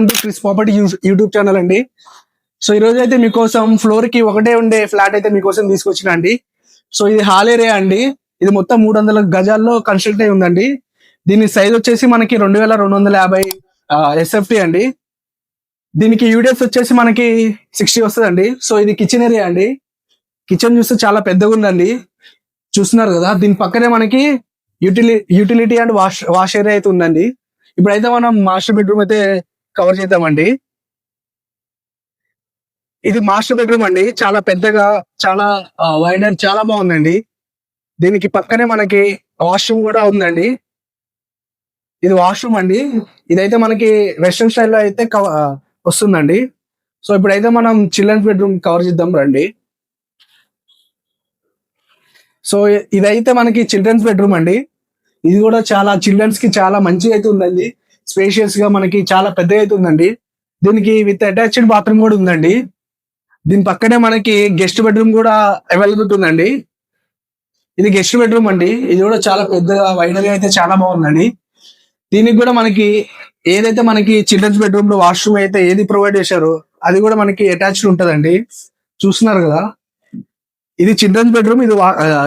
Chris property YouTube channel అండి. So ఈ రోజు అయితే మీకోసం ఫ్లోర్ కి ఒకటే ఉండే ఫ్లాట్ అయితే మీకోసం తీసుకొచ్చిన అండి. సో ఇది హాల్ ఏరియా అండి. ఇది మొత్తం 300 గజాల్లో కన్స్ట్రక్ట్ అయి ఉందండి. దీని సైజ్ వచ్చేసి మనకి 2250 SFT అండి. దీనికి యూడిఎస్ వచ్చేసి మనకి 60 వస్తుందండి. సో ఇది కిచెన్ ఏరియా అండి. కిచెన్ చూస్తే చాలా పెద్దగా ఉందండి, చూస్తున్నారు కదా. దీని పక్కనే మనకి యూటిలిటీ అండ్ వాష్ ఏరియా అయితే ఉందండి. ఇప్పుడైతే మనం మాస్టర్ బెడ్రూమ్ అయితే కవర్ చేద్దామండి. ఇది మాస్టర్ బెడ్రూమ్ అండి. చాలా పెద్దగా, చాలా వైడ్ అండ్ చాలా బాగుందండి. దీనికి పక్కనే మనకి వాష్రూమ్ కూడా ఉందండి. ఇది వాష్రూమ్ అండి. ఇదైతే మనకి వెస్ట్రన్ స్టైల్లో అయితే వస్తుందండి. సో ఇప్పుడైతే మనం చిల్డ్రన్స్ బెడ్రూమ్ కవర్ చేద్దాం రండి. సో ఇదైతే మనకి చిల్డ్రన్స్ బెడ్రూమ్ అండి. ఇది కూడా చాలా చిల్డ్రన్స్ కి చాలా మంచిగా అయితే ఉందండి. స్పేషియస్ గా మనకి చాలా పెద్దగా అయితే ఉందండి. దీనికి విత్ అటాచ్డ్ బాత్రూమ్ కూడా ఉందండి. దీని పక్కనే మనకి గెస్ట్ బెడ్రూమ్ కూడా అవైలబుల్ ఉందండి. ఇది గెస్ట్ బెడ్రూమ్ అండి. ఇది కూడా చాలా పెద్దగా వైడ్ గా అయితే చాలా బాగుందండి. దీనికి కూడా మనకి ఏదైతే మనకి చిల్డ్రన్స్ బెడ్రూమ్ లో వాష్రూమ్ అయితే ఏది ప్రొవైడ్ చేశారో అది కూడా మనకి అటాచ్డ్ ఉంటదండి. చూస్తున్నారు కదా. ఇది చిల్డ్రన్స్ బెడ్రూమ్,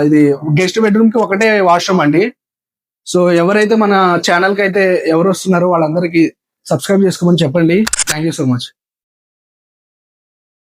ఇది గెస్ట్ బెడ్రూమ్ కి ఒకటే వాష్రూమ్ అండి. సో ఎవరైతే మన ఛానల్ కి అయితే ఎవరు వస్తున్నారో వాళ్ళందరికీ సబ్స్క్రైబ్ చేసుకోమని చెప్పండి. Thank you so much.